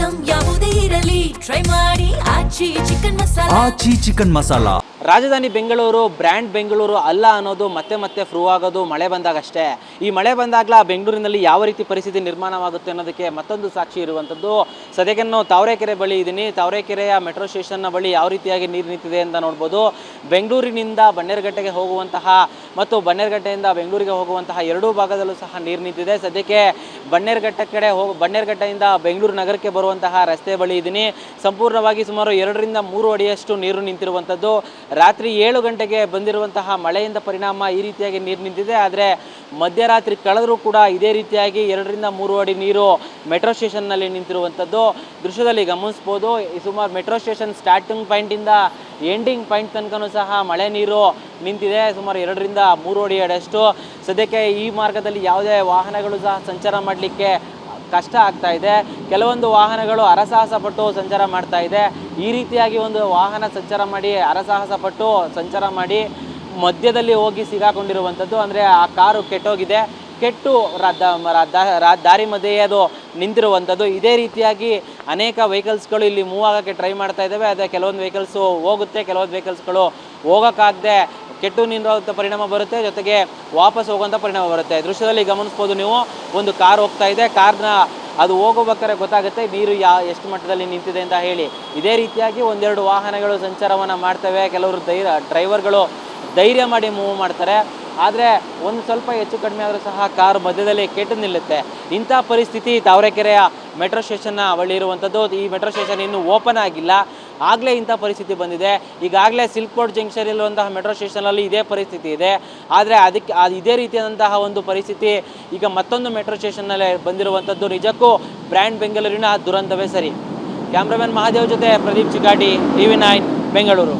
Item ಯಾವುದೇ ಇರಲಿ try ಮಾಡಿ ಆಚಿ ಚಿಕನ್ ಮಸಾಲಾ. ರಾಜಧಾನಿ ಬೆಂಗಳೂರು ಬ್ರ್ಯಾಂಡ್ ಬೆಂಗಳೂರು ಅಲ್ಲ ಅನ್ನೋದು ಮತ್ತೆ ಮತ್ತೆ ಪ್ರೂವ್ ಆಗೋದು ಮಳೆ ಬಂದಾಗಷ್ಟೇ. ಈ ಮಳೆ ಬಂದಾಗಲ ಬೆಂಗಳೂರಿನಲ್ಲಿ ಯಾವ ರೀತಿ ಪರಿಸ್ಥಿತಿ ನಿರ್ಮಾಣವಾಗುತ್ತೆ ಅನ್ನೋದಕ್ಕೆ ಮತ್ತೊಂದು ಸಾಕ್ಷಿ ಇರುವಂಥದ್ದು. ಸದ್ಯಕ್ಕೆ ನಾನು ತಾವರೆಕೆರೆ ಬಳಿ ಇದ್ದೀನಿ. ತಾವರೆಕೆರೆಯ ಮೆಟ್ರೋ ಸ್ಟೇಷನ್ನ ಬಳಿ ಯಾವ ರೀತಿಯಾಗಿ ನೀರು ನಿಂತಿದೆ ಅಂತ ನೋಡ್ಬೋದು. ಬೆಂಗಳೂರಿನಿಂದ ಬನ್ನೇರುಘಟ್ಟೆಗೆ ಹೋಗುವಂತಹ ಮತ್ತು ಬನ್ನೇರುಘಟ್ಟೆಯಿಂದ ಬೆಂಗಳೂರಿಗೆ ಹೋಗುವಂತಹ ಎರಡೂ ಭಾಗದಲ್ಲೂ ಸಹ ನೀರು ನಿಂತಿದೆ. ಸದ್ಯಕ್ಕೆ ಬನ್ನೇರುಘಟ್ಟೆಯಿಂದ ಬೆಂಗಳೂರು ನಗರಕ್ಕೆ ಬರುವಂತಹ ರಸ್ತೆ ಬಳಿ ಇದ್ದೀನಿ. ಸಂಪೂರ್ಣವಾಗಿ ಸುಮಾರು 2ರಿಂದ 3 ಅಡಿಯಷ್ಟು ನೀರು ನಿಂತಿರುವಂಥದ್ದು. ರಾತ್ರಿ 7 ಗಂಟೆಗೆ ಬಂದಿರುವಂತಹ ಮಳೆಯಿಂದ ಪರಿಣಾಮ ಈ ರೀತಿಯಾಗಿ ನೀರು ನಿಂತಿದೆ. ಆದರೆ ಮಧ್ಯರಾತ್ರಿ ಕಳೆದರೂ ಕೂಡ ಇದೇ ರೀತಿಯಾಗಿ 2ರಿಂದ 3 ಅಡಿ ನೀರು ಮೆಟ್ರೋ ಸ್ಟೇಷನ್ನಲ್ಲಿ ನಿಂತಿರುವಂಥದ್ದು ದೃಶ್ಯದಲ್ಲಿ ಗಮನಿಸ್ಬೋದು. ಸುಮಾರು ಮೆಟ್ರೋ ಸ್ಟೇಷನ್ ಸ್ಟಾರ್ಟಿಂಗ್ ಪಾಯಿಂಟಿಂದ ಎಂಡಿಂಗ್ ಪಾಯಿಂಟ್ ತನಕನೂ ಸಹ ಮಳೆ ನೀರು ನಿಂತಿದೆ. ಸುಮಾರು 2ರಿಂದ 3 ಅಡಿಯಷ್ಟು. ಸದ್ಯಕ್ಕೆ ಈ ಮಾರ್ಗದಲ್ಲಿ ಯಾವುದೇ ವಾಹನಗಳು ಸಹ ಸಂಚಾರ ಮಾಡಲಿಕ್ಕೆ ಕಷ್ಟ ಆಗ್ತಾ ಇದೆ. ಕೆಲವೊಂದು ವಾಹನಗಳು ಹರಸಾಹಸ ಪಟ್ಟು ಸಂಚಾರ ಮಾಡ್ತಾ ಇದೆ. ಈ ರೀತಿಯಾಗಿ ಒಂದು ವಾಹನ ಹರಸಾಹಸ ಪಟ್ಟು ಸಂಚಾರ ಮಾಡಿ ಮಧ್ಯದಲ್ಲಿ ಹೋಗಿ ಸಿಗಾಕೊಂಡಿರುವಂಥದ್ದು. ಅಂದರೆ ಆ ಕಾರು ಕೆಟ್ಟೋಗಿದೆ. ಕೆಟ್ಟು ದಾರಿ ಮಧ್ಯೆಯೇ ಅದು ನಿಂತಿರುವಂಥದ್ದು. ಇದೇ ರೀತಿಯಾಗಿ ಅನೇಕ ವೆಹಿಕಲ್ಸ್ಗಳು ಇಲ್ಲಿ ಮೂವ್ ಆಗೋಕ್ಕೆ ಟ್ರೈ ಮಾಡ್ತಾ ಇದ್ದಾವೆ. ಆದರೆ ಕೆಲವೊಂದು ವೆಹಿಕಲ್ಸು ಹೋಗುತ್ತೆ, ಕೆಲವೊಂದು ವೆಹಿಕಲ್ಸ್ಗಳು ಹೋಗೋಕ್ಕಾಗದೆ ಕೆಟ್ಟು ನಿಂತಿರುವಂಥ ಪರಿಣಾಮ ಬರುತ್ತೆ, ಜೊತೆಗೆ ವಾಪಸ್ ಹೋಗುವಂಥ ಪರಿಣಾಮ ಬರುತ್ತೆ. ದೃಶ್ಯದಲ್ಲಿ ಗಮನಿಸ್ಬೋದು ನೀವು, ಒಂದು ಕಾರ್ ಹೋಗ್ತಾ ಇದೆ. ಕಾರ್ನ ಅದು ಹೋಗೋಬೇಕಾದ್ರೆ ಗೊತ್ತಾಗುತ್ತೆ ನೀರು ಎಷ್ಟು ಮಟ್ಟದಲ್ಲಿ ನಿಂತಿದೆ ಅಂತ ಹೇಳಿ. ಇದೇ ರೀತಿಯಾಗಿ ಒಂದೆರಡು ವಾಹನಗಳು ಸಂಚಾರವನ್ನು ಮಾಡ್ತವೆ. ಕೆಲವರು ಡ್ರೈವರ್ಗಳು ಧೈರ್ಯ ಮಾಡಿ ಮೂವ್ ಮಾಡ್ತಾರೆ. ಆದರೆ ಒಂದು ಸ್ವಲ್ಪ ಹೆಚ್ಚು ಕಡಿಮೆ ಆದರೂ ಸಹ ಕಾರು ಮಧ್ಯದಲ್ಲಿ ಕೆಟ್ಟು ನಿಲ್ಲುತ್ತೆ. ಇಂಥ ಪರಿಸ್ಥಿತಿ ತಾವರೆಕೆರೆಯ ಮೆಟ್ರೋ ಸ್ಟೇಷನ್ನ ಬಳಿ ಇರುವಂಥದ್ದು. ಈ ಮೆಟ್ರೋ ಸ್ಟೇಷನ್ ಇನ್ನೂ ಓಪನ್ ಆಗಿಲ್ಲ, ಆಗಲೇ ಇಂಥ ಪರಿಸ್ಥಿತಿ ಬಂದಿದೆ. ಈಗಾಗಲೇ ಸಿಲ್ಕ್ ಬೋರ್ಡ್ ಜಂಕ್ಷನ್ ಇರುವಂತಹ ಮೆಟ್ರೋ ಸ್ಟೇಷನಲ್ಲಿ ಇದೇ ಪರಿಸ್ಥಿತಿ ಇದೆ. ಆದರೆ ಇದೇ ರೀತಿಯಾದಂತಹ ಒಂದು ಪರಿಸ್ಥಿತಿ ಈಗ ಮತ್ತೊಂದು ಮೆಟ್ರೋ ಸ್ಟೇಷನ್ನಲ್ಲೇ ಬಂದಿರುವಂಥದ್ದು ನಿಜಕ್ಕೂ ಬ್ರ್ಯಾಂಡ್ ಬೆಂಗಳೂರಿನ ದುರಂತವೇ ಸರಿ. ಕ್ಯಾಮ್ರಾಮನ್ ಮಹಾದೇವ್ ಜೊತೆ ಪ್ರದೀಪ್ ಚಿಕಾಟಿ, TV9 ಬೆಂಗಳೂರು.